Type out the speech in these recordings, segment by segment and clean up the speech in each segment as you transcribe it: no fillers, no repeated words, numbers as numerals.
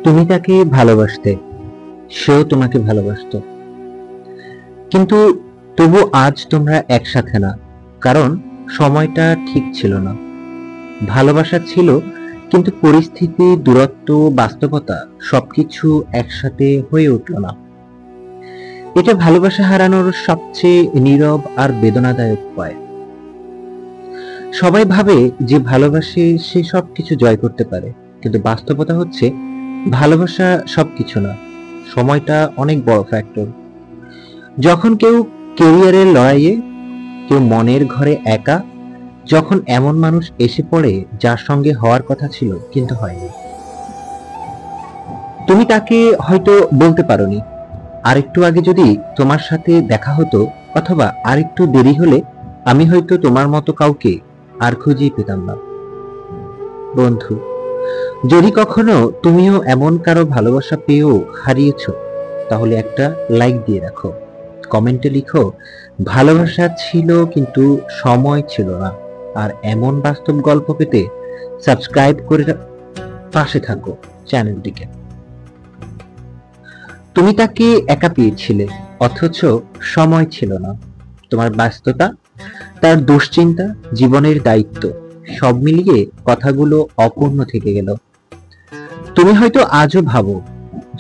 তুমি তাকে ভালোবাসতে, সেও তোমাকে ভালোবাসতো, কিন্তু তবু আজ তোমরা একসাথে না, কারণ সময়টা ঠিক ছিল না। ভালোবাসা ছিল, কিন্তু পরিস্থিতি, দূরত্ব, বাস্তবতা সবকিছু একসাথে হয়ে উঠল না। এটা ভালোবাসা হারানোর সবচেয়ে নীরব আর বেদনাদায়ক উপায়। সবাই ভাবে যে ভালোবাসে সে সবকিছু জয় করতে পারে, কিন্তু বাস্তবতা হচ্ছে ভালোবাসা সবকিছু না। সময়টা অনেক বড় ফ্যাক্টর। যখন কেউ কেরিয়ারের লড়াইয়ে, কেউ মনের ঘরে একা, যখন এমন মানুষ এসে পড়ে যার সঙ্গে হওয়ার কথা ছিল কিন্তু হয়নি। তুমি তাকে হয়তো বলতে পারোনি, আরেকটু আগে যদি তোমার সাথে দেখা হতো, অথবা আরেকটু দেরি হলে আমি হয়তো তোমার মতো কাউকে আর খুঁজেই পেতাম না। বন্ধু, যদি কখনো তুমিও এমন কারো ভালোবাসা পেয়েও হারিয়েছো, তাহলে একটা লাইক দিয়ে রাখো, কমেন্টে লিখো ভালোবাসা ছিল কিন্তু সময় ছিল না। আর এমন বাস্তব গল্প পেতে সাবস্ক্রাইব করে পাশে থাকো চ্যানেলটিকে। তুমি তাকে একা পেয়েছিলে, অথচ সময় ছিল না। তোমার ব্যস্ততা, তার দুশ্চিন্তা, জীবনের দায়িত্ব সব মিলিয়ে কথাগুলো অপূর্ণ থেকে গেল। তুমি হয়তো আজও ভাবো,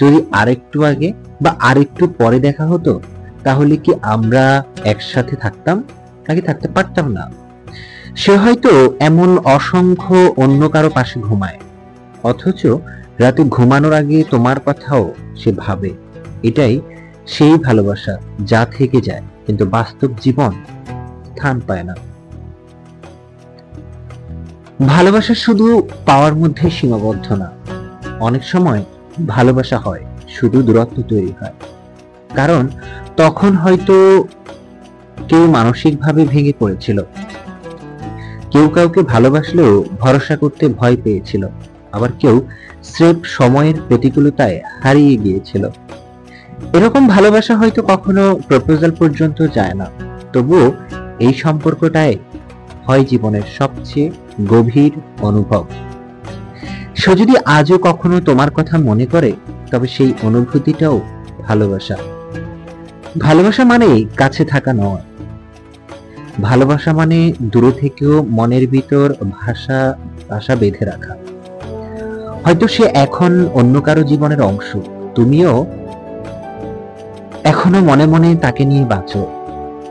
যদি আরেকটু আগে বা আরেকটু পরে দেখা হতো, তাহলে কি আমরা একসাথে থাকতাম, নাকি থাকতে পারতাম না। সে হয়তো এমন অসংখ্য অন্য কারো পাশে ঘুমায়, অথচ রাতে ঘুমানোর আগে তোমার কথাও সে ভাবে। এটাই সেই ভালোবাসা যা থেকে যায়, কিন্তু বাস্তব জীবন স্থান পায় না। ভালোবাসা শুধু পাওয়ার মধ্যে সীমাবদ্ধ না। অনেক সময় ভালোবাসা হয়, শুধু দূরত্ব তৈরি হয়, কারণ তখন হয়তো কেউ মানসিকভাবে ভেঙে পড়েছিল, কেউ কাউকে ভালোবাসলেও ভরসা করতে ভয় পেয়েছিল, আবার কেউ স্রেফ সময়ের প্রতিকূলতায় হারিয়ে গিয়েছিল। এরকম ভালোবাসা হয়তো কখনো প্রপোজাল পর্যন্ত যায় না, তবুও এই সম্পর্কটাই হয় জীবনের সবচেয়ে গভীর অনুভব। সে যদি আজও কখনো তোমার কথা মনে করে, তবে সেই অনুভূতিটাও ভালোবাসা। ভালোবাসা মানেই কাছে থাকা নয়, ভালোবাসা মানে দূরে থেকেও মনের ভিতর ভাষা বেঁধে রাখা। হয়তো সে এখন অন্য কারো জীবনের অংশ, তুমিও এখনো মনে মনে তাকে নিয়ে বাঁচো।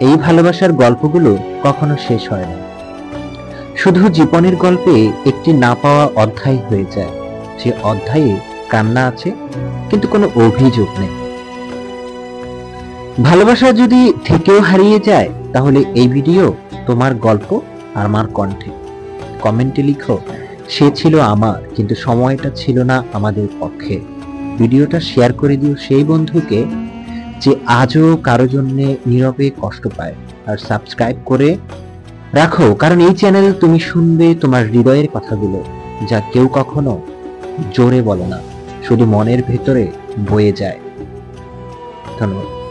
এই ভালোবাসার গল্পগুলো কখনো শেষ হয় না, শুধু জীবনের গল্পে একটি না পাওয়া অধ্যায় হয়ে যায়। সে অধ্যায়ে কান্না আছে, কিন্তু কোনো অভিযোগ নেই। ভালোবাসা যদি থেকেও হারিয়ে যায়, তাহলে এই ভিডিও তোমার গল্প আর আমার কণ্ঠে। কমেন্টে লিখো, সে ছিল আমার, কিন্তু সময়টা ছিল না আমাদের পক্ষে। ভিডিওটা শেয়ার করে দিও সেই বন্ধুকে যে আজও কারো জন্য নীরবে কষ্ট পায়, আর সাবস্ক্রাইব করে রাখো, কারণ এই চ্যানেল তুমি শুনবে তোমার হৃদয়ের কথাগুলো, যা কেউ কখনো জোরে বলে না, শুধু মনের ভেতরে বয়ে যায়। ধন্যবাদ।